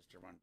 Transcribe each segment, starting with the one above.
register one.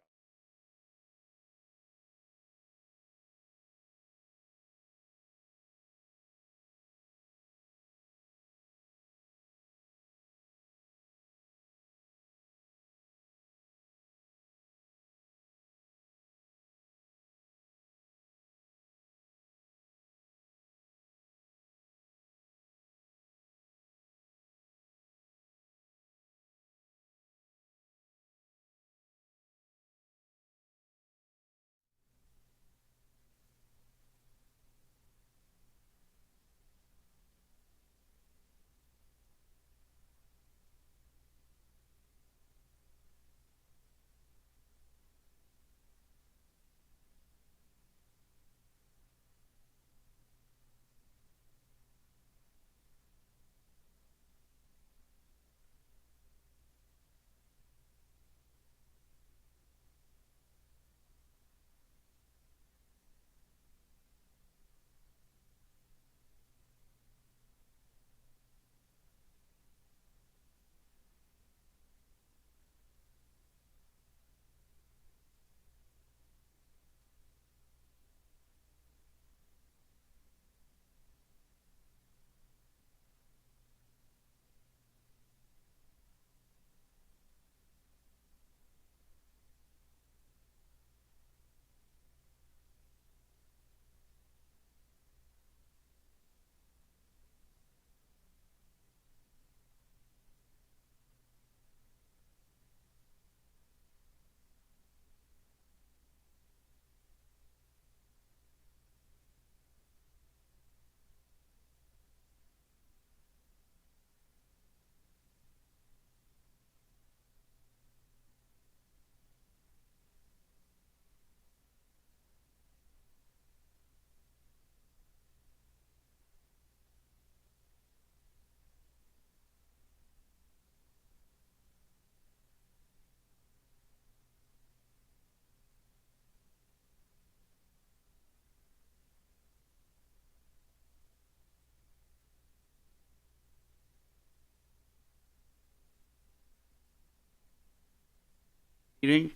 Meeting.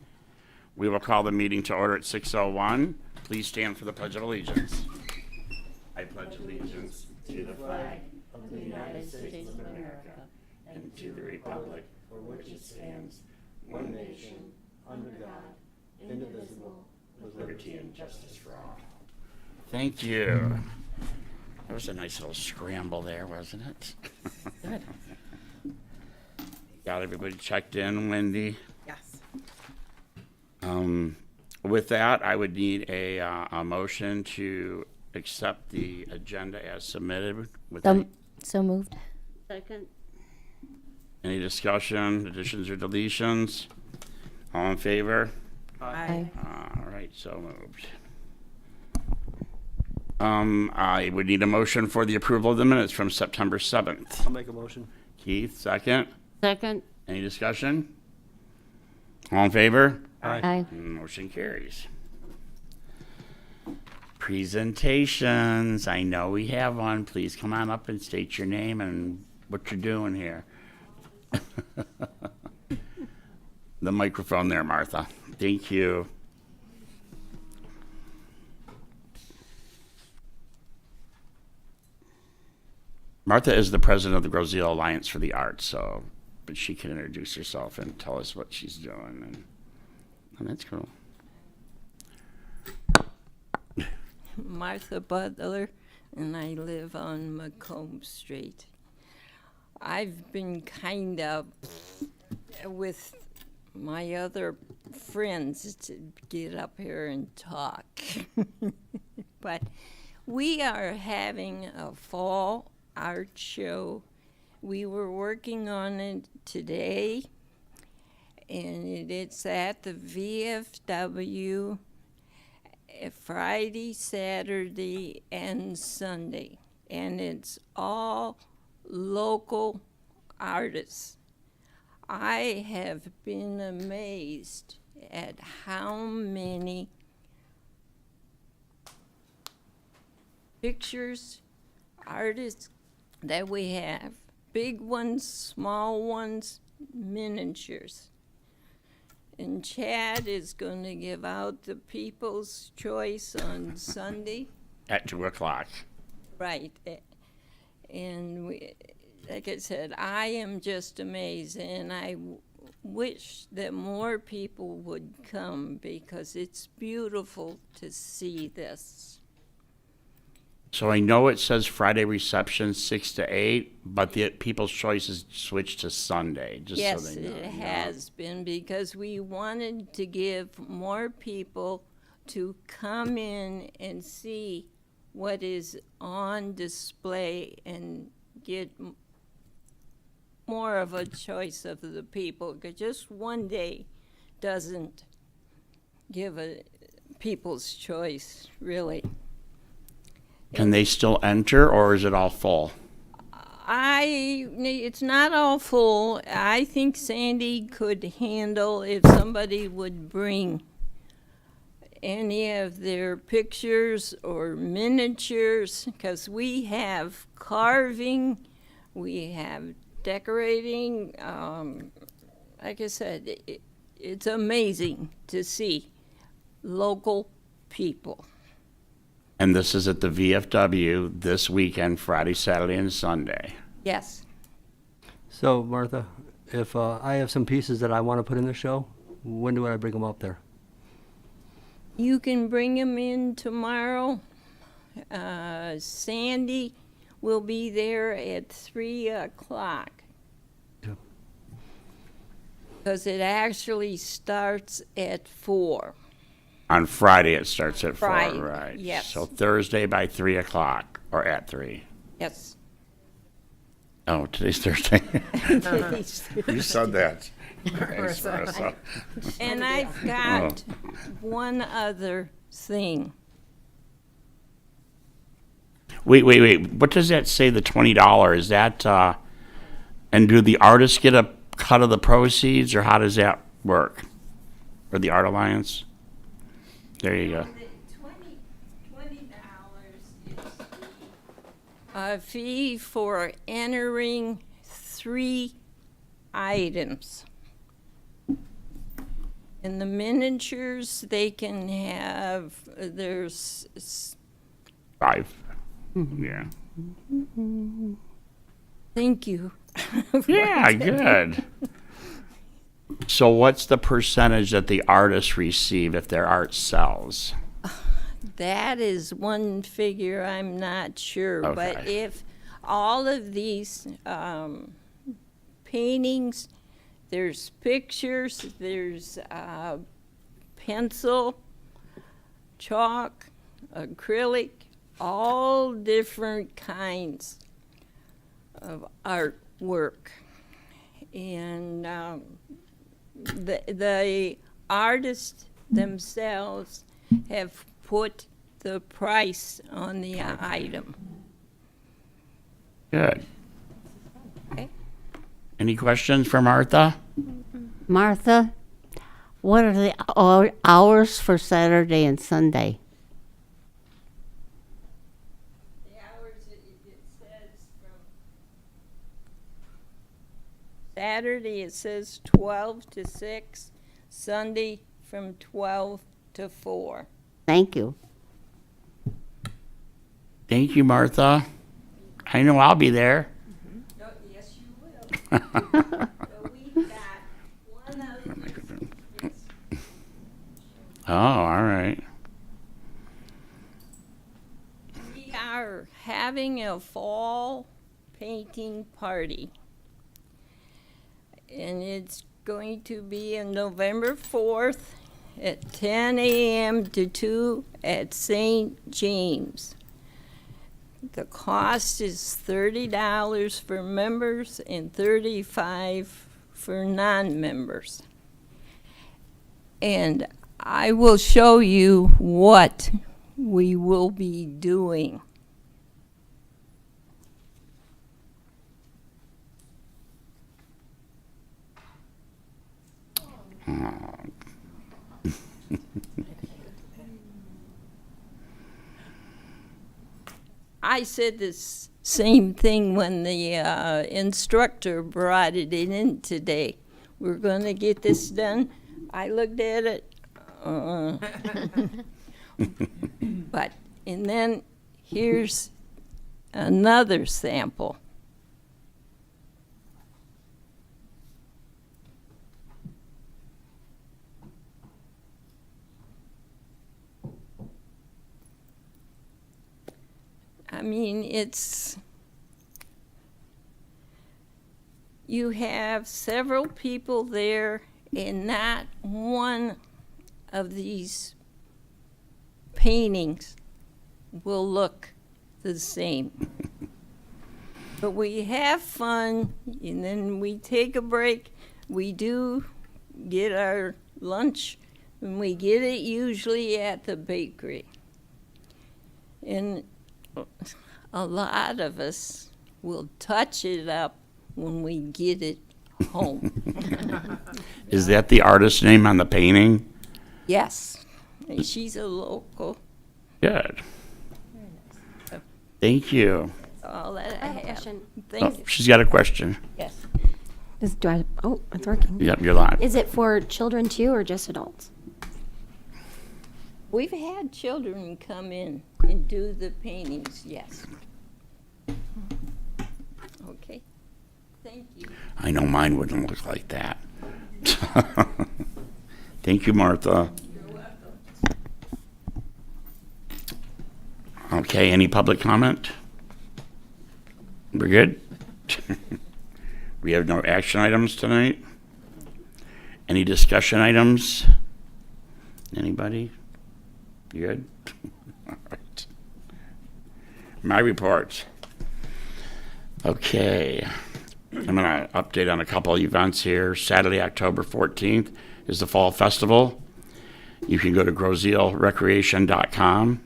We will call the meeting to order at 6:01. Please stand for the Pledge of Allegiance. I pledge allegiance to the flag of the United States of America and to the republic for which it stands, one nation, under God, indivisible, with liberty and justice for all. Thank you. That was a nice little scramble there, wasn't it? Good. Got everybody checked in, Wendy? Yes. With that, I would need a motion to accept the agenda as submitted. With So moved. Second. any discussion, additions or deletions? All in favor? Aye. All right, so moved. I would need a motion for the approval of the minutes from September 7th. I'll make a motion. Keith, second. Second. Any discussion? All in favor? Aye. Motion carries. Presentations. I know we have one. Please come on up and state your name and what you're doing here. The microphone there, Martha. Thank you. Martha is the president of the Grosseto Alliance for the Arts, but she can introduce herself and tell us what she's doing, and that's cool. Martha Butler, and I live on Macomb Street. I've been kind of with my other friends to get up here and talk. But we are having a fall art show. We were working on it today, and it's at the VFW Friday, Saturday, and Sunday. And it's all local artists. I have been amazed at how many pictures, artists that we have. Big ones, small ones, miniatures. And Chad is going to give out the People's Choice on Sunday. At 2 o'clock. Right. And like I said, I am just amazed, and I wish that more people would come because it's beautiful to see this. So I know it says Friday reception 6 to 8, but the People's Choice is switched to Sunday, just Yes, so they know. it has been, because we wanted to give more people to come in and see what is on display and get more of a choice of the people, because just one day doesn't give a people's choice, really. Can they still enter, or is it all full? It's not all full. I think Sandy could handle if somebody would bring any of their pictures or miniatures, because we have carving, we have decorating. Like I said, it's amazing to see local people. And this is at the VFW this weekend, Friday, Saturday, and Sunday. Yes. So, Martha, if I have some pieces that I want to put in the show, when do I bring them up there? You can bring them in tomorrow. Sandy will be there at 3 o'clock. Yeah. Because it actually starts at 4. On Friday, it starts at 4, Friday, right? yes. So Thursday by 3 o'clock, or at 3. Yes. Oh, today's Thursday. You said that. Thanks, Marissa. And I've got one other thing. Wait. What does that say, the $20? Is that, and do the artists get a cut of the proceeds, or how does that work? Or the Art Alliance? There you go. $20 is the fee for entering 3 items. And the miniatures, they can have, there's 5. Yeah. thank you. Yeah, good. So what's the percentage that the artists receive if their art sells? That is one figure I'm not sure, but Okay. if all of these paintings, there's pictures, there's pencil, chalk, acrylic, all different kinds of artwork. And the artists themselves have put the price on the item. Good. Okay. Any questions for Martha? Martha, what are the hours for Saturday and Sunday? The hours, it says from Saturday, it says 12 to 6, Sunday from 12 to 4. Thank you. Thank you, Martha. I know I'll be there. No, yes, you will. So we've got one other. Yes. Oh, all right. We are having a fall painting party. And it's going to be on November 4th at 10 a.m. to 2 at St. James. The cost is $30 for members and $35 for non-members. And I will show you what we will be doing. I said this same thing when the instructor brought it in today. We're going to get this done I looked at it, but, and then here's another sample. I mean, you have several people there, and not one of these paintings will look the same. But we have fun, and then we take a break. We do get our lunch, and we get it usually at the bakery. And a lot of us will touch it up when we get it home. Is that the artist's name on the painting? Yes, and she's a local. Good. Thank you. All that I have a have. question. Oh, Thanks. she's got a question. Yes. Oh, it's working. Yep, you're live. Is it for children too, or just adults? We've had children come in and do the paintings, yes. Okay. Thank you. I know mine wouldn't look like that. Thank you, Martha. Okay, any public comment? We're good? We have no action items tonight? Any discussion items? Anybody? You good? All right. My reports. Okay. I'm going to update on a couple of events here. Saturday, October 14th is the Fall Festival. You can go to grosealrecreation.com.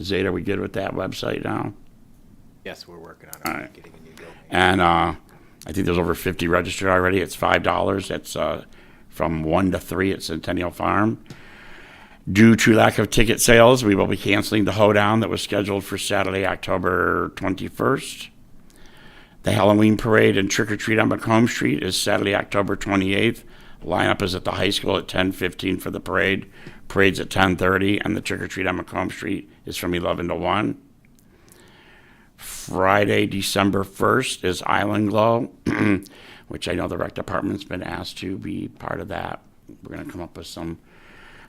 Zeta, are we good with that website now? Yes, we're working on it. All right. Getting a new building. And I think there's over 50 registered already. It's $5. That's from 1 to 3 at Centennial Farm. Due to lack of ticket sales, we will be canceling the hoedown that was scheduled for Saturday, October 21st. The Halloween parade and trick-or-treat on Macomb Street is Saturday, October 28th. Lineup is at the high school at 10:15 for the parade. Parade's at 10:30, and the trick-or-treat on Macomb Street is from 11 to 1. Friday, December 1st is Island Glow, which I know the rec department's been asked to be part of that. We're going to come up with some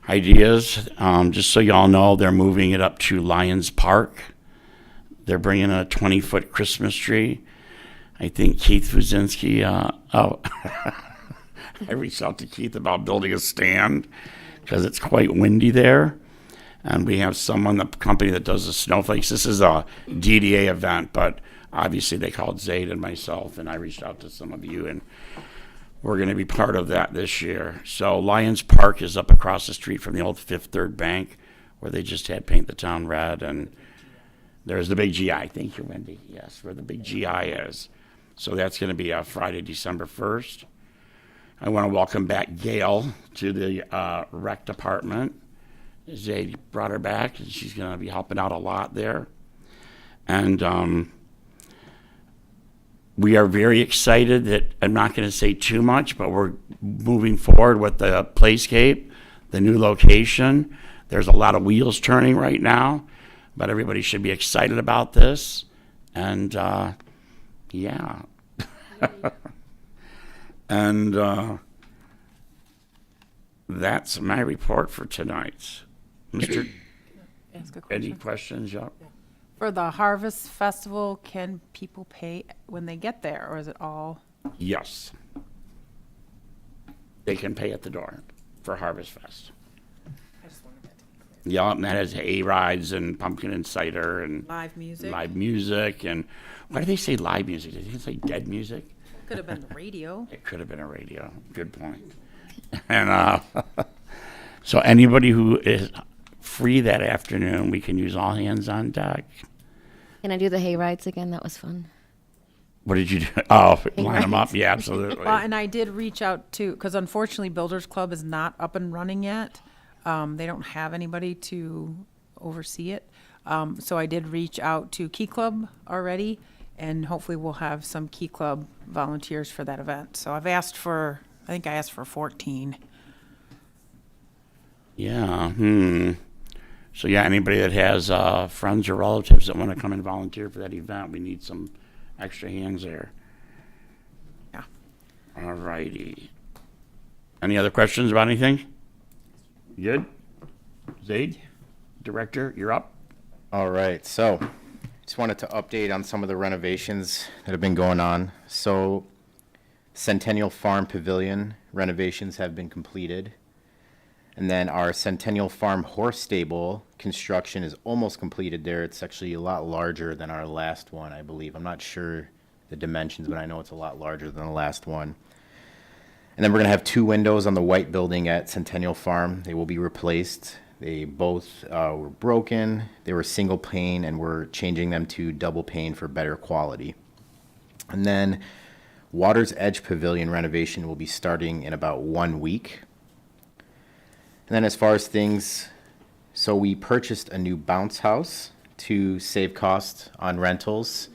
ideas. Just so y'all know, they're moving it up to Lions Park. They're bringing a 20-foot Christmas tree. I think Keith Fuzinski, I reached out to Keith about building a stand because it's quite windy there. And we have someone, the company that does the snowflakes. This is a DDA event, but obviously they called Zaid and myself, and I reached out to some of you, and we're going to be part of that this year. So Lions Park is up across the street from the old Fifth Third Bank, where they just had Paint the Town Red, and there's the big GI. Thank you, Wendy. Yes, where the big GI is. So that's going to be Friday, December 1st. I want to welcome back Gail to the rec department. Zaid brought her back, and she's going to be helping out a lot there. And we are very excited that, I'm not going to say too much, but we're moving forward with the Playscape, the new location. There's a lot of wheels turning right now, but everybody should be excited about this. And yeah. And that's my report for tonight. Mr. Ask a Any question. questions? Yep. For the Harvest Festival, can people pay when they get there, or is it all? Yes. They can pay at the door for Harvest Fest. I just wanted that. Yeah, and that has hay rides and pumpkin and cider and Live music. live music. And why do they say live music? Did they say dead music? Could have been the radio. It could have been a radio. Good point. And so anybody who is free that afternoon, we can use all hands on deck. Can I do the hay rides again? That was fun. What did you do? Oh, line them up. Yeah, absolutely. Well, and I did reach out to, because unfortunately Builders Club is not up and running yet. They don't have anybody to oversee it. So I did reach out to Key Club already, and hopefully we'll have some Key Club volunteers for that event. So I've asked for, I think I asked for 14. Yeah, So yeah, anybody that has friends or relatives that want to come and volunteer for that event, we need some extra hands there. Yeah. All righty. Any other questions about anything? Good? Zaid, Director, you're up. All right, so just wanted to update on some of the renovations that have been going on. So Centennial Farm Pavilion renovations have been completed. And then our Centennial Farm Horse Stable construction is almost completed there. It's actually a lot larger than our last one, I believe. I'm not sure the dimensions, but I know it's a lot larger than the last one. And then we're going to have 2 windows on the white building at Centennial Farm. They will be replaced. They both were broken. They were single pane, and we're changing them to double pane for better quality. And then Water's Edge Pavilion renovation will be starting in about 1 week. And then as far as things, so we purchased a new bounce house to save cost on rentals.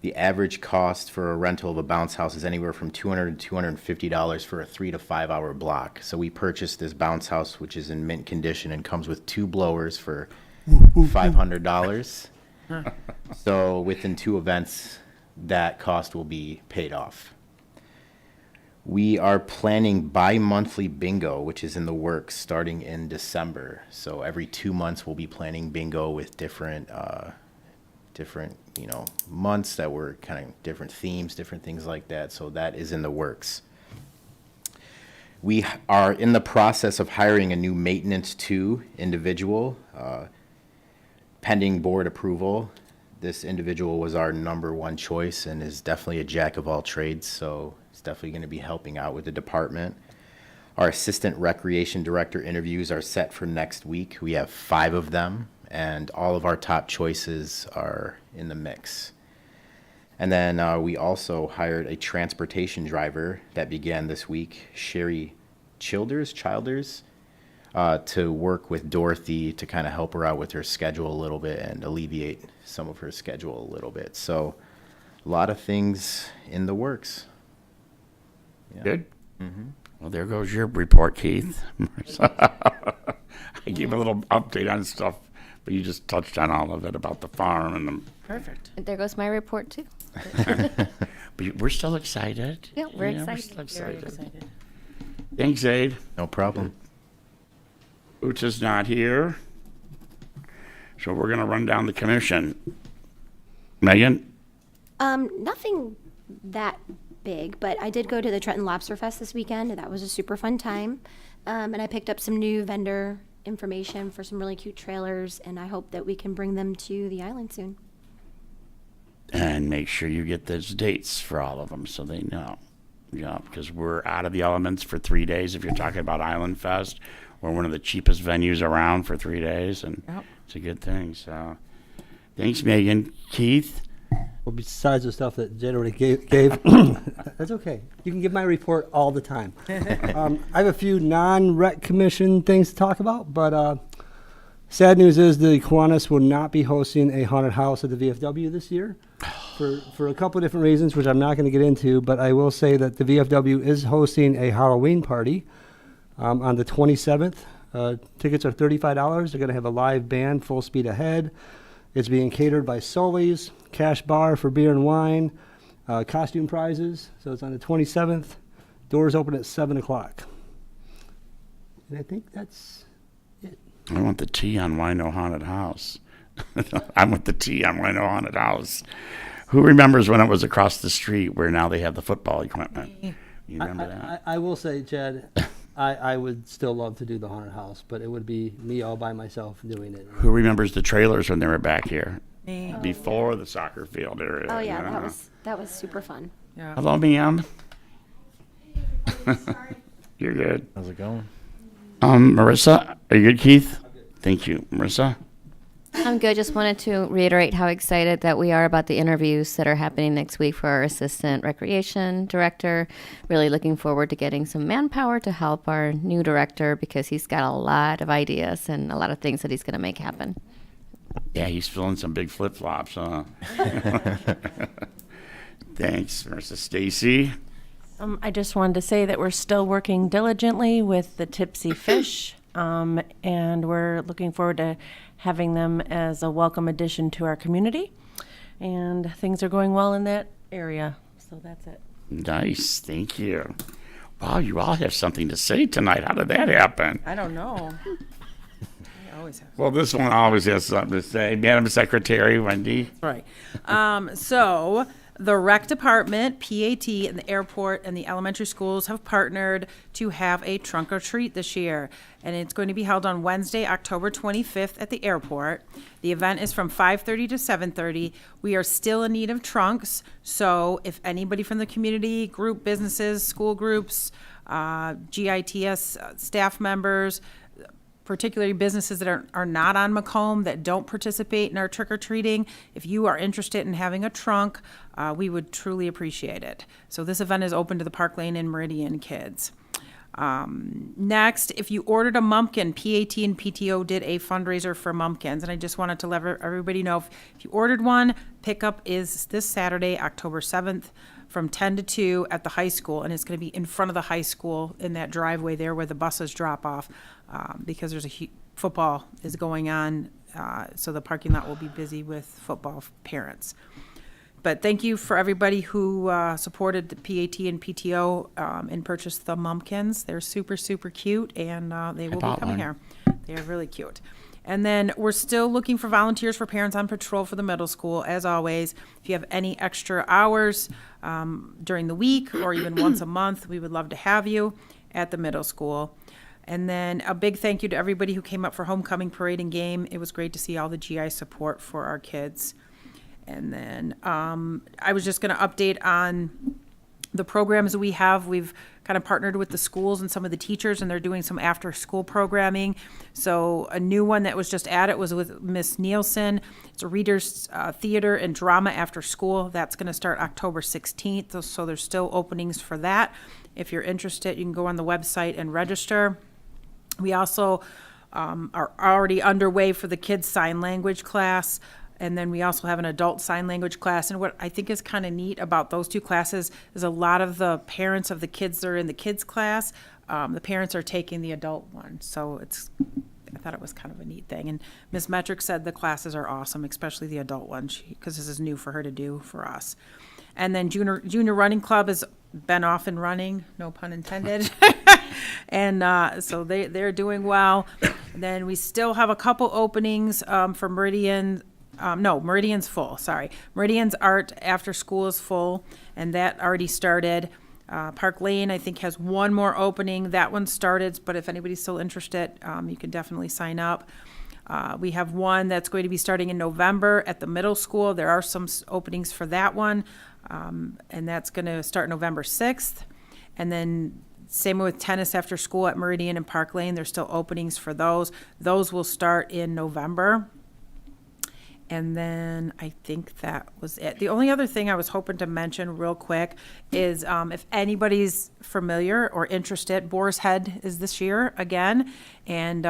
The average cost for a rental of a bounce house is anywhere from $200 to $250 for a 3 to 5 hour block. So we purchased this bounce house, which is in mint condition and comes with 2 blowers for $500. So within 2 events, that cost will be paid off. We are planning bi-monthly bingo, which is in the works starting in December. So every 2 months we'll be planning bingo with different months that were kind of different themes, different things like that. So that is in the works. We are in the process of hiring a new maintenance 2 individual, pending board approval. This individual was our number 1 choice and is definitely a jack of all trades. So it's definitely going to be helping out with the department. Our assistant recreation director interviews are set for next week. We have 5 of them, and all of our top choices are in the mix. And then we also hired a transportation driver that began this week, Sherry Childers, to work with Dorothy to kind of help her out with her schedule a little bit and alleviate some of her schedule a little bit. So a lot of things in the works. Yeah. Good? Well, there goes your report, Keith. I gave a little update on stuff, but you just touched on all of it about the farm and the. Perfect. There goes my report too. But we're still excited. Yeah, we're We're excited. still Very excited. excited. Thanks, Zaid. No problem. Ucha's not here. So we're going to run down the commission. Megan? Nothing that big, but I did go to the Trenton Lobster Fest this weekend, and that was a super fun time. And I picked up some new vendor information for some really cute trailers, and I hope that we can bring them to the island soon. And make sure you get those dates for all of them so they know. Yeah, because we're out of the elements for 3 days. If you're talking about Island Fest, we're one of the cheapest venues around for 3 days, and Yep. it's a good thing. So, thanks, Megan. Keith? Well, besides the stuff that Jed already gave that's okay. You can give my report all the time. I have a few non-rec commission things to talk about, but sad news is the Kiwanis will not be hosting a haunted house at the VFW this year for a couple of different reasons, which I'm not going to get into, but I will say that the VFW is hosting a Halloween party on the 27th. Tickets are $35. They're going to have a live band, full speed ahead. It's being catered by Sully's, cash bar for beer and wine, costume prizes. So it's on the 27th. Doors open at 7 o'clock. And I think that's it. I want the T on Wino Haunted House. I want the T on Wino Haunted House. Who remembers when it was across the street where now they have the football equipment? You remember that? I will say, Jed, I would still love to do the haunted house, but it would be me all by myself doing it. Who remembers the trailers when they were back here? Me. Before the soccer field area. Oh yeah, you know? that was super fun. Yeah. Hello, ma'am. You're good. How's it going? Marissa, are you good, Keith? Thank you. Marissa? I'm good. Just wanted to reiterate how excited that we are about the interviews that are happening next week for our assistant recreation director. Really looking forward to getting some manpower to help our new director because he's got a lot of ideas and a lot of things that he's going to make happen. Yeah, he's filling some big flip-flops, huh? Thanks, Marissa. Stacy? I just wanted to say that we're still working diligently with the Tipsy Fish and we're looking forward to having them as a welcome addition to our community. And things are going well in that area, so that's it. Nice, thank you. Wow, you all have something to say tonight. How did that happen? I don't know. I always have. Well, this one always has something to say. Madam Secretary, Wendy. Right. So the rec department, PAT, and the airport and the elementary schools have partnered to have a trunk or treat this year. And it's going to be held on Wednesday, October 25th at the airport. The event is from 5:30 to 7:30. We are still in need of trunks. So if anybody from the community, group businesses, school groups, GITS staff members, particularly businesses that are not on Macomb, that don't participate in our trick-or-treating, if you are interested in having a trunk, we would truly appreciate it. So this event is open to the Park Lane and Meridian kids. Next, if you ordered a mumpkin, PAT and PTO did a fundraiser for mumpkins, and I just wanted to let everybody know, if you ordered one, pickup is this Saturday, October 7th, from 10 to 2 at the high school, and it's going to be in front of the high school in that driveway there where the buses drop off, because there's football is going on, so the parking lot will be busy with football parents. But thank you for everybody who supported the PAT and PTO and purchased the mumpkins. They're super, super cute, and they will be bought coming one. here. They're really cute. And then we're still looking for volunteers for Parents on Patrol for the middle school, as always. If you have any extra hours during the week or even once a month, we would love to have you at the middle school. And then a big thank you to everybody who came up for homecoming parade and game. It was great to see all the GI support for our kids. And then I was just going to update on the programs we have. We've kind of partnered with the schools and some of the teachers, and they're doing some after-school programming. So a new one that was just added was with Miss Nielsen. It's a reader's theater and drama after school. That's going to start October 16th, so there's still openings for that. If you're interested, you can go on the website and register. We also are already underway for the kids' sign language class. And then we also have an adult sign language class. And what I think is kind of neat about those two classes is a lot of the parents of the kids that are in the kids class, the parents are taking the adult one. So I thought it was kind of a neat thing. And Ms. Metrick said the classes are awesome, especially the adult one, because this is new for her to do for us. And then junior running club has been off and running, no pun intended. And so they're doing well. And then we still have a couple openings for Meridian. Meridian's full, sorry. Meridian's art after school is full, and that already started. Park Lane, I think, has one more opening. That one started, but if anybody's still interested, you can definitely sign up. We have one that's going to be starting in November at the middle school. There are some openings for that one, and that's going to start November 6th. And then same with tennis after school at Meridian and Park Lane. There's still openings for those. Those will start in November. And then I think that was it. The only other thing I was hoping to mention real quick is if anybody's familiar or interested, Boar's Head is this year again, and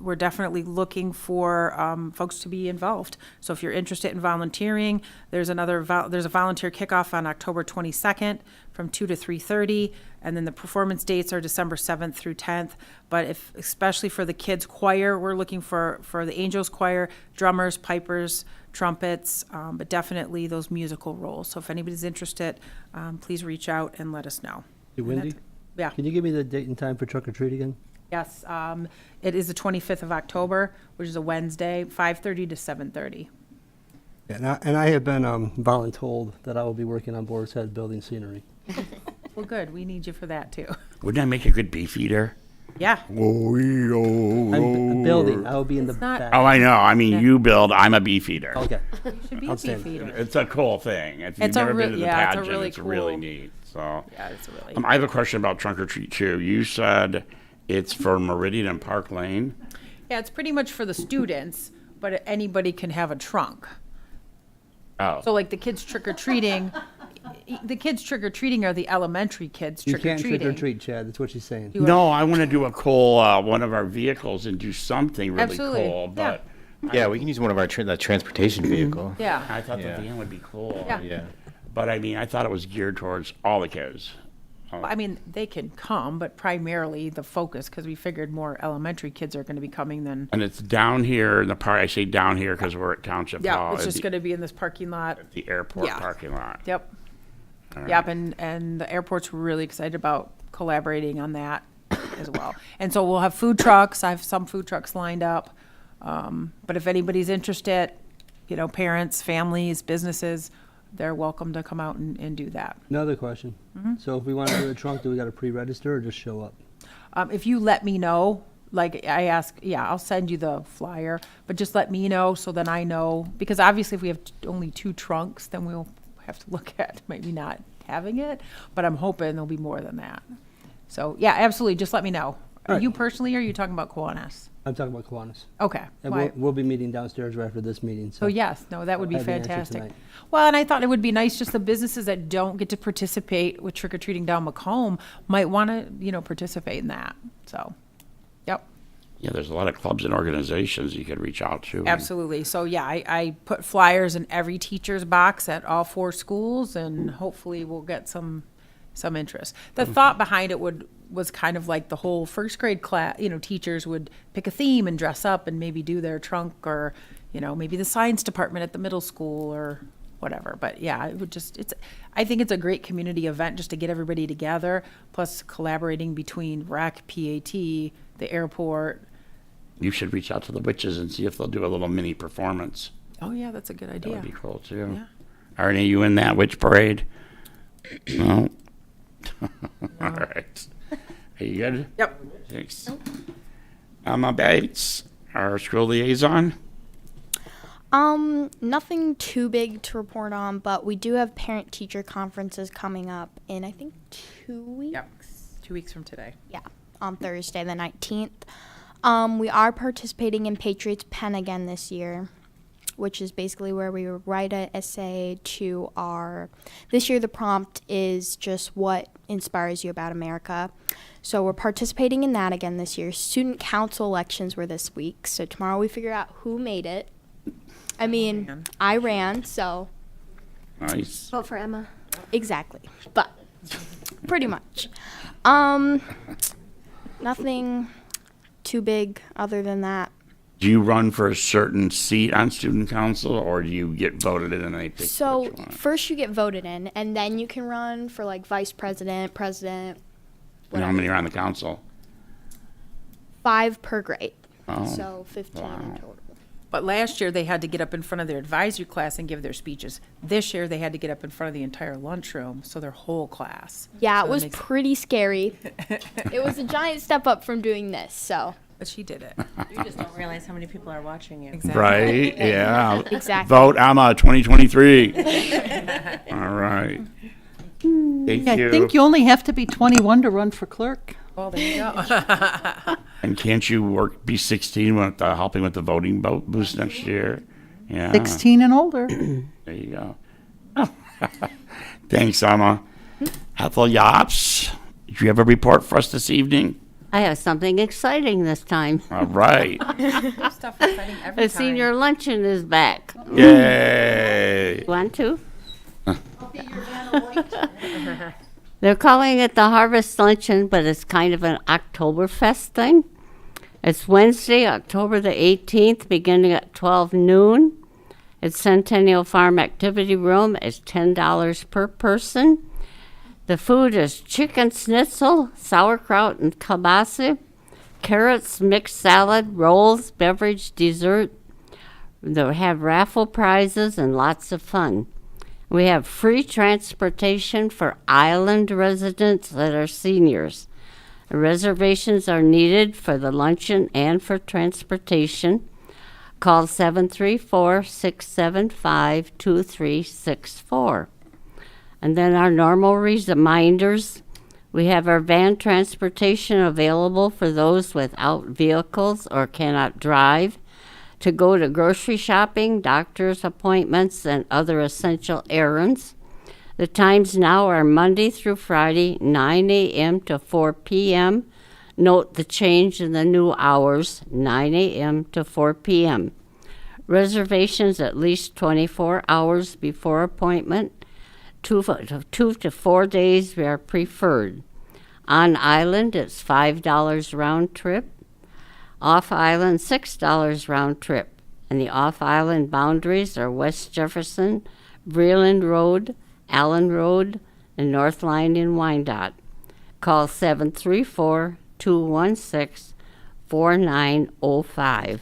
we're definitely looking for folks to be involved. So if you're interested in volunteering, there's a volunteer kickoff on October 22nd from 2 to 3:30, and then the performance dates are December 7th through 10th. But especially for the kids choir, we're looking for the Angels choir, drummers, pipers, trumpets, but definitely those musical roles. So if anybody's interested, please reach out and let us know. Hey, Wendy? Yeah. Can you give me the date and time for trick or treat again? Yes, it is the 25th of October, which is a Wednesday, 5:30 to 7:30. Yeah, and I have been voluntold that I will be working on Boar's Head building scenery. Well, good. We need you for that too. Wouldn't that make a good beef eater? Yeah. I'm building. I will be in the not- back. Oh, I know. I mean, you build, I'm a beef eater. Okay. You should be a Outstanding. beef eater. It's a cool thing. If you've It's a never been real- to the yeah, it's a pageant, really it's really cool- neat. So Yeah, it's a really. I have a question about trunk or treat too. You said it's for Meridian and Park Lane. Yeah, it's pretty much for the students, but anybody can have a trunk. Oh, So like the kids trick or treating, are the elementary kids You trick or can't treating. trick or treat, Chad. That's what she's saying. no, I want to do a cool one of our vehicles and do something really Absolutely, cool. But Yeah, we can use one of our that transportation vehicle. Yeah. I thought Yeah. the van would be cool. Yeah. Yeah. But I mean, I thought it was geared towards all the kids. I mean, they can come, but primarily the focus, because we figured more elementary kids are going to be coming than. And it's down here in the park. I say down here because we're at Township Yeah, Hall. it's at just the- going to be in this parking lot. the airport Yeah. parking lot. Yep. All right. Yep, and the airport's really excited about collaborating on that as well. And so we'll have food trucks. I have some food trucks lined up. But if anybody's interested, parents, families, businesses, they're welcome to come out and do that. Another question. So if we want to do a trunk, do we got to pre-register or just show up? If you let me know, like I ask, I'll send you the flyer, but just let me know so then I know, because obviously if we have only 2 trunks, then we'll have to look at maybe not having it, but I'm hoping there'll be more than that. So, yeah, absolutely, just let me know. Are Right. you personally, or are you talking about Kiwanis? I'm talking about Kiwanis. Okay. And Why- we'll be meeting downstairs right after this meeting. So yes, no, that would be I have the answer fantastic. tonight. Well, and I thought it would be nice, just the businesses that don't get to participate with trick or treating down Macomb might want to, participate in that. So, yep, Yeah, there's a lot of clubs and organizations you could reach out to. absolutely. So yeah, I put flyers in every teacher's box at all 4 schools, and hopefully we'll get some interest. The thought behind it was kind of like the whole first grade class, teachers would pick a theme and dress up and maybe do their trunk, or, maybe the science department at the middle school or whatever. But yeah, I think it's a great community event just to get everybody together, plus collaborating between REC, PAT, the airport. You should reach out to the witches and see if they'll do a little mini performance. Oh yeah, that's a good That idea. would be cool too. Yeah. Are any of you in that witch parade? No? All right. Are you good? Yep. Thanks. Emma Bates, our school liaison. Nothing too big to report on, but we do have parent-teacher conferences coming up in, I think, 2 weeks. Yep. 2 weeks from today. Yeah, on Thursday the 19th. We are participating in Patriots Pen again this year, which is basically where we write an essay to this year the prompt is just what inspires you about America. So we're participating in that again this year. Student council elections were this week, so tomorrow we figure out who made it. I mean, I ran, so Nice. Vote for Emma. exactly, but pretty much. Nothing too big other than that. Do you run for a certain seat on student council, or do you get voted in and they pick So which one? first you get voted in, and then you can run for like vice president, president, And how many are on the council? 5 per grade. Oh, So 15 in wow. total. But last year, they had to get up in front of their advisory class and give their speeches. This year, they had to get up in front of the entire lunchroom, so their whole class. Yeah, So it that was makes- pretty scary. It was a giant step up from doing this, so. But she did it. You just don't realize how many people are watching you. Exactly. Right? Yeah. Exactly. Vote Emma 2023. All right. Thank I you. think you only have to be 21 to run for clerk. Well, there you go. And can't you be 16 with helping with the voting boost next year? Yeah. 16 and older. There you go. Thanks, Emma. Ethel Yops, do you have a report for us this evening? I have something exciting this time. All right. Stuff exciting every The senior luncheon is back. Yay. Want to? They're calling it the Harvest Luncheon, but it's kind of an Oktoberfest thing. It's Wednesday, October the 18th, beginning at 12 noon. At Centennial Farm Activity Room. It's $10 per person. The food is chicken schnitzel, sauerkraut and kielbasa, carrots, mixed salad, rolls, beverage, dessert. They'll have raffle prizes and lots of fun. We have free transportation for island residents that are seniors. Reservations are needed for the luncheon and for transportation. Call 734-675-2364. And then our normal reminders. We have our van transportation available for those without vehicles or cannot drive to go to grocery shopping, doctor's appointments, and other essential errands. The times now are Monday through Friday, 9 a.m. to 4 p.m. Note the change in the new hours, 9 a.m. to 4 p.m. Reservations at least 24 hours before appointment. 2 to 4 days are preferred. On island, it's $5 round trip. Off island, $6 round trip. And the off island boundaries are West Jefferson, Vreeland Road, Allen Road, and North Line in Wyandotte. Call 734-216-4905.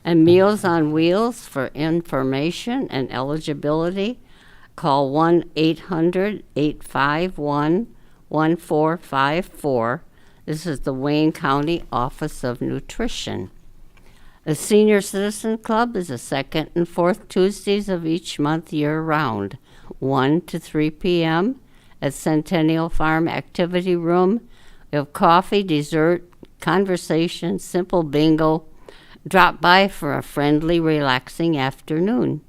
And Meals on Wheels for information and eligibility. Call 1-800-851-1454. This is the Wayne County Office of Nutrition. The Senior Citizen Club is the second and fourth Tuesdays of each month year-round, 1 to 3 p.m. at Centennial Farm Activity Room. We have coffee, dessert, conversation, simple bingo. Drop by for a friendly, relaxing afternoon.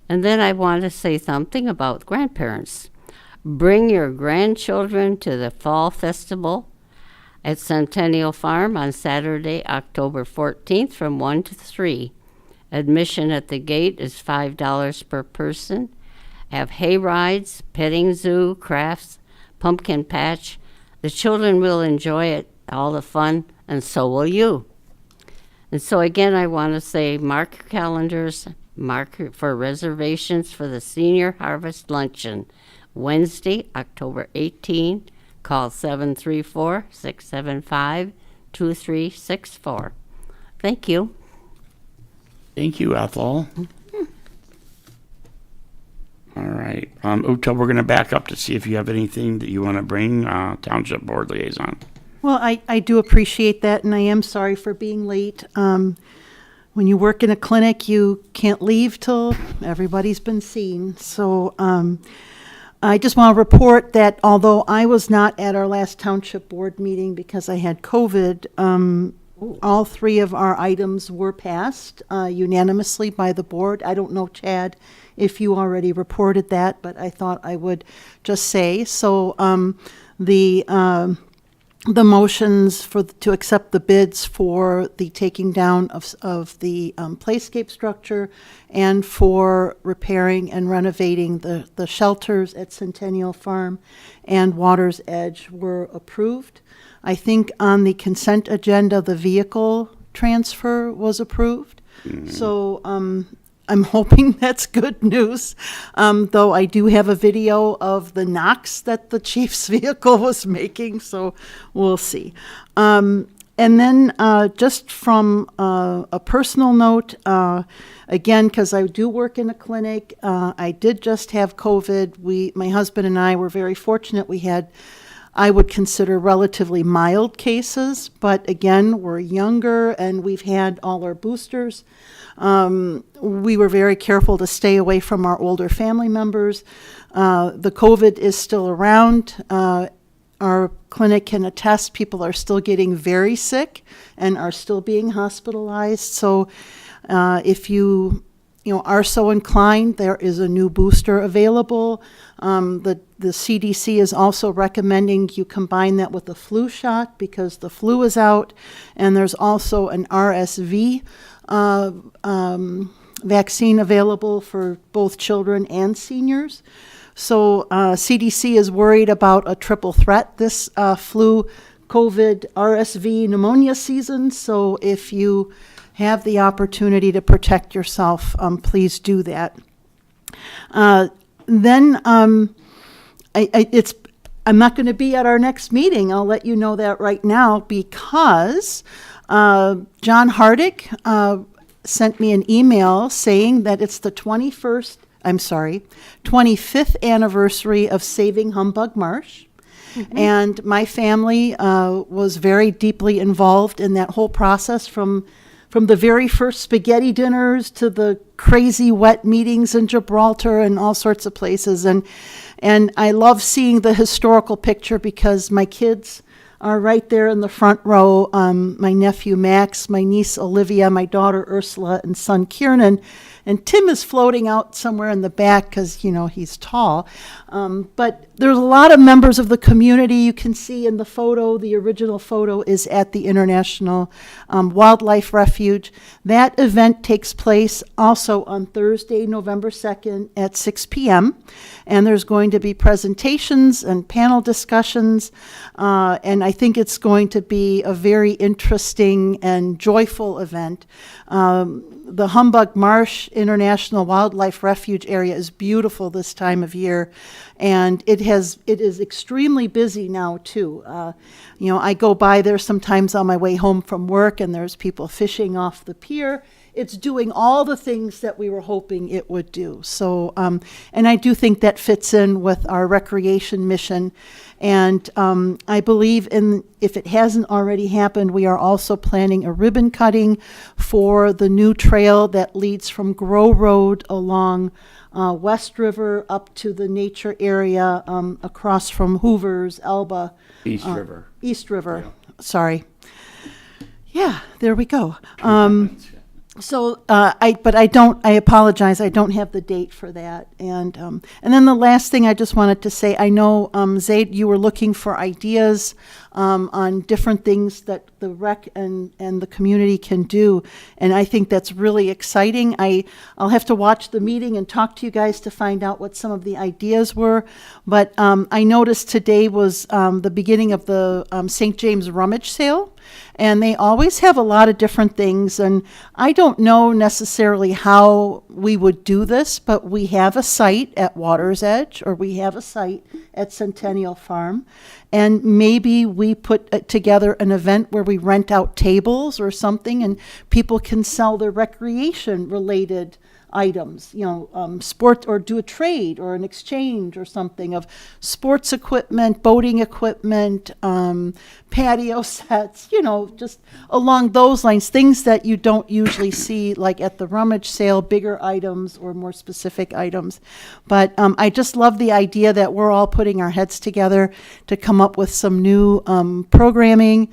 And then I want to say something about grandparents. Bring your grandchildren to the Fall Festival at Centennial Farm on Saturday, October 14th from 1 to 3. Admission at the gate is $5 per person. Have hay rides, petting zoo, crafts, pumpkin patch. The children will enjoy it, all the fun, and so will you. And so again, I want to say mark your calendars, for reservations for the Senior Harvest Luncheon, Wednesday, October 18th. Call 734-675-2364. Thank you. Thank you, Ethel. All right. Uta, we're going to back up to see if you have anything that you want to bring, Township Board Liaison. Well, I do appreciate that, and I am sorry for being late. When you work in a clinic, you can't leave till everybody's been seen. So I just want to report that although I was not at our last Township Board meeting because I had COVID, all three of our items were passed unanimously by the board. I don't know, Chad, if you already reported that, but I thought I would just say. So the motions to accept the bids for the taking down of the playscape structure and for repairing and renovating the shelters at Centennial Farm and Water's Edge were approved. I think on the consent agenda, the vehicle transfer was approved. So I'm hoping that's good news, though I do have a video of the knocks that the chief's vehicle was making, so we'll see. And then just from a personal note, again, because I do work in a clinic, I did just have COVID. My husband and I were very fortunate. We had, I would consider, relatively mild cases, but again, we're younger and we've had all our boosters. We were very careful to stay away from our older family members. The COVID is still around. Our clinic can attest people are still getting very sick and are still being hospitalized. So if you are so inclined, there is a new booster available. The CDC is also recommending you combine that with the flu shot because the flu is out, and there's also an RSV vaccine available for both children and seniors. So CDC is worried about a triple threat this flu, COVID, RSV, pneumonia season. So if you have the opportunity to protect yourself, please do that. Then I'm not going to be at our next meeting. I'll let you know that right now because John Hardick sent me an email saying that it's the 25th anniversary of saving Humbug Marsh. Mm-hmm. And my family was very deeply involved in that whole process from the very first spaghetti dinners to the crazy wet meetings in Gibraltar and all sorts of places. And I love seeing the historical picture because my kids are right there in the front row. My nephew Max, my niece Olivia, my daughter Ursula, and son Kiernan And Tim is floating out somewhere in the back because, you know, he's tall. But there's a lot of members of the community. You can see in the photo, the original photo is at the International Wildlife Refuge. That event takes place also on Thursday, November 2nd at 6 p.m. And there's going to be presentations and panel discussions. And I think it's going to be a very interesting and joyful event. The Humbug Marsh International Wildlife Refuge area is beautiful this time of year, and it is extremely busy now too. You know, I go by there sometimes on my way home from work, and there's people fishing off the pier. It's doing all the things that we were hoping it would do. So, and I do think that fits in with our recreation mission. And I believe if it hasn't already happened, we are also planning a ribbon cutting for the new trail that leads from Grow Road along West River up to the nature area across from Hoover's, Elba. East River. East River, sorry. Yeah, there we go. So, I apologize, I don't have the date for that. And then the last thing I just wanted to say, I know, Zaid, you were looking for ideas on different things that the rec and the community can do. And I think that's really exciting. I'll have to watch the meeting and talk to you guys to find out what some of the ideas were. But I noticed today was the beginning of the St. James Rummage Sale. And they always have a lot of different things. And I don't know necessarily how we would do this, but we have a site at Water's Edge, or we have a site at Centennial Farm. And maybe we put together an event where we rent out tables or something, and people can sell their recreation-related items, you know, sport, or do a trade or an exchange or something of sports equipment, boating equipment, patio sets, you know, just along those lines, things that you don't usually see like at the rummage sale, bigger items or more specific items. But I just love the idea that we're all putting our heads together to come up with some new programming.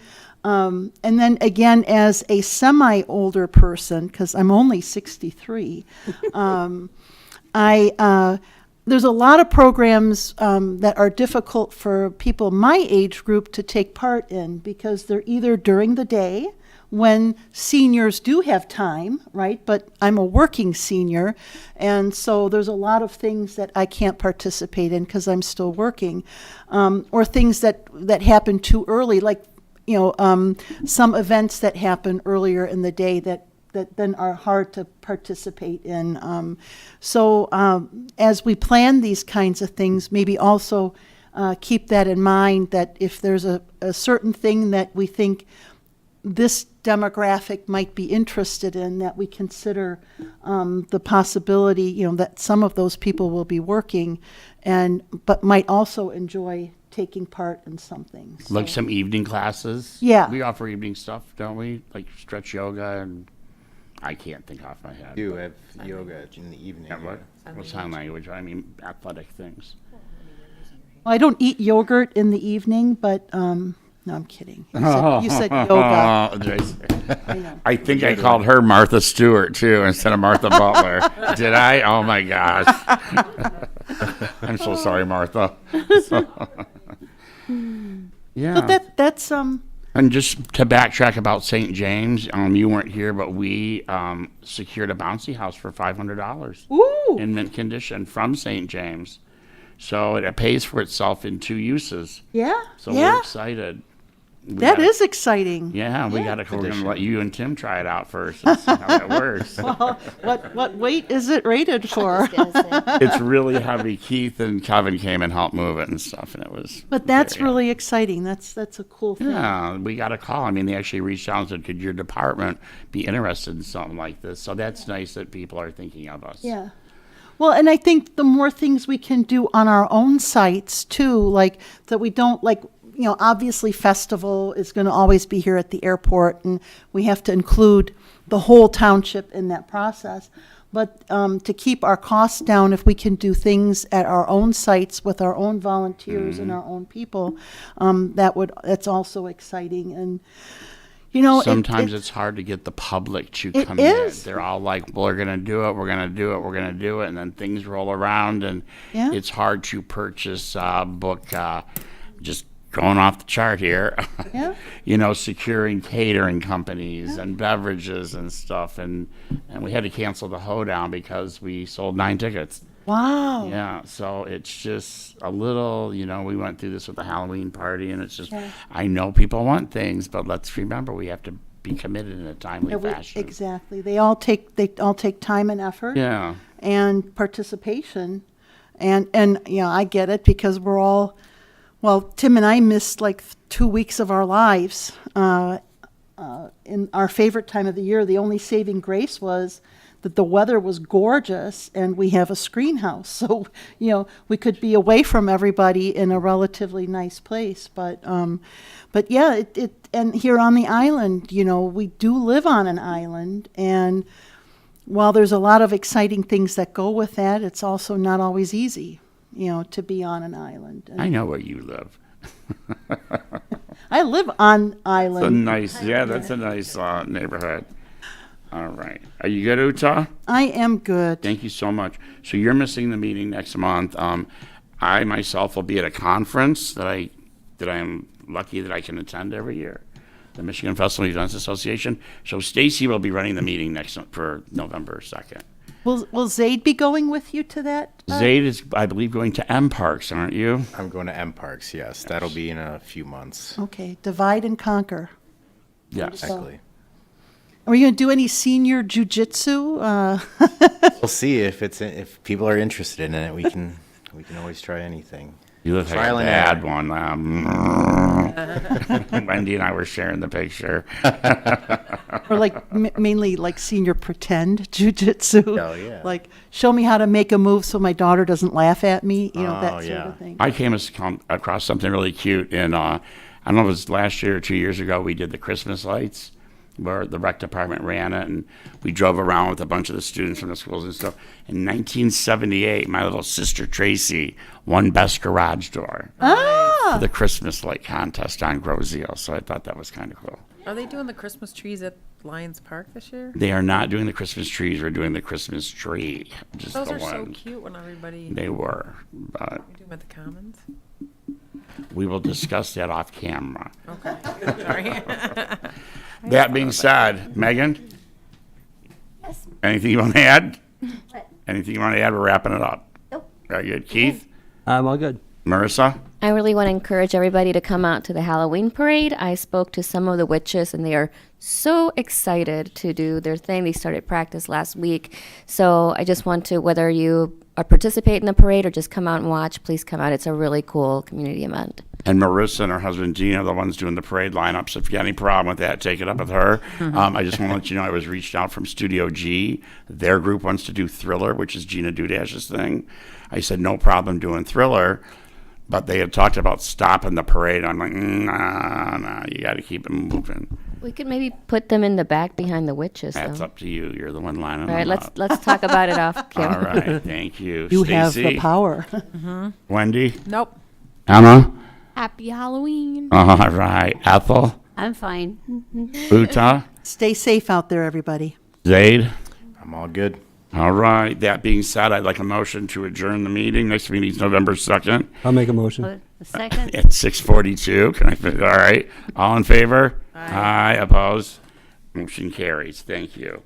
And then again, as a semi-older person, because I'm only 63, there's a lot of programs that are difficult for people my age group to take part in, because they're either during the day when seniors do have time, right? But I'm a working senior, and so there's a lot of things that I can't participate in because I'm still working, or things that happen too early, like, you know, some events that happen earlier in the day that then are hard to participate in. So as we plan these kinds of things, maybe also keep that in mind, that if there's a certain thing that we think this demographic might be interested in, that we consider the possibility, you know, that some of those people will be working but might also enjoy taking part in something. So. Like some evening classes. Yeah. We offer evening stuff, don't we? Like stretch yoga, and I can't think off my head. You have yoga in the evening. Yeah, what? Well, sign language. I mean, athletic things. Well, I don't eat yogurt in the evening, but no, I'm kidding. You said yoga. I know. I think I called her Martha Stewart too instead of Martha Butler. Did I? Oh my gosh. I'm so sorry, Martha. Yeah. But that's And just to backtrack about St. James, you weren't here, but we secured a bouncy house for $500 ooh. in mint condition from St. James. So it pays for itself in 2 uses. Yeah. So yeah. we're excited. That is exciting. Yeah, we're going to let you and Tim try it out first and see how it works. Well, what weight is it rated for? It's really heavy. Keith and Kevin came and helped move it and stuff, and it was. But that's really exciting. That's a cool thing. Yeah, we got a call. I mean, they actually reached out and said, could your department be interested in something like this? So that's nice that people are thinking of us. Yeah. Well, and I think the more things we can do on our own sites too, like that we don't like, you know, obviously festival is going to always be here at the airport, and we have to include the whole township in that process. But to keep our costs down, if we can do things at our own sites with our own volunteers and our own people, that's also exciting. And You know, Sometimes it's hard to get the public to It come is. in. They're all like, well, we're going to do it, we're going to do it, we're going to do it. And then things roll around and Yeah. it's hard to purchase, book, just going off the chart here. Yeah. You know, securing catering companies and beverages and stuff. And we had to cancel the hoedown because we sold 9 tickets. Wow. Yeah, so it's just a little, you know, we went through this with the Halloween party, and it's just, I know people want things, but let's remember we have to be committed in a timely fashion. Exactly. They all take time and effort. Yeah, And participation. And you know, I get it because we're all, well, Tim and I missed like 2 weeks of our lives in our favorite time of the year. The only saving grace was that the weather was gorgeous and we have a screen house. So, you know, we could be away from everybody in a relatively nice place. But yeah, and here on the island, you know, we do live on an island, and while there's a lot of exciting things that go with that, it's also not always easy, you know, to be on an island. And I know where you live. I live on It's a island. nice, yeah, that's a nice neighborhood. All right. Are you good, Utah? I am good. Thank you so much. So you're missing the meeting next month. I myself will be at a conference that I am lucky that I can attend every year, the Michigan Festival Events Association. So Stacy will be running the meeting for November 2nd. Will Zaid be going with you to that? Zaid is, I believe, going to M Parks, aren't you? I'm going to M Parks, yes. That'll be in a few months. Okay, divide and conquer. Yes. Exactly. Are we going to do any senior jujitsu? We'll see if people are interested in it. We can always try anything. You look like Trial a and bad error. one. Wendy and I were sharing the picture. Or like mainly like senior pretend jujitsu? Oh, yeah. Like, show me how to make a move so my daughter doesn't laugh at me, you know, that Oh, sort yeah. of thing. I came across something really cute, and I don't know if it was last year or 2 years ago, we did the Christmas lights, where the rec department ran it, and we drove around with a bunch of the students from the schools and stuff. In 1978, my little sister Tracy won Best Garage Door for the Christmas light contest on Grosio, so I thought that was kind of cool. Are they doing the Christmas trees at Lions Park this year? They are not doing the Christmas trees, we're doing the Christmas tree, just Those the are so one. cute when everybody, They were, but we do them at the Commons. we will discuss that off camera. Okay, sorry. That being said, Megan? Yes. Anything you want to add? What? Anything you want to add? We're wrapping it up. Nope. Very good. Keith? I'm all good. Marissa? I really want to encourage everybody to come out to the Halloween parade. I spoke to some of the witches, and they are so excited to do their thing. They started practice last week. So I just want to, whether you participate in the parade or just come out and watch, please come out. It's a really cool community event. And Marissa and her husband Gina are the ones doing the parade lineup. So if you got any problem with that, take it up with her. I just want to let you know I was reached out from Studio G. Their group wants to do Thriller, which is Gina Dudash's thing. I said, no problem doing Thriller. But they had talked about stopping the parade. I'm like, nah, you got to keep it moving. We could maybe put them in the back behind the witches. That's though. up to you. You're the one lining All right, them up. let's talk about it off camera. All right, thank you. You have the Stacy? power. Wendy? Nope. Emma? Happy Halloween. All right. Ethel? I'm fine. Uta? Stay safe out there, everybody. Zaid? I'm all good. All right. That being said, I'd like a motion to adjourn the meeting. Next meeting is November 2nd I'll make a motion. The second, at 6:42. Can I fit? All right. All in favor? Aye. Opposed? Motion carries. Thank you.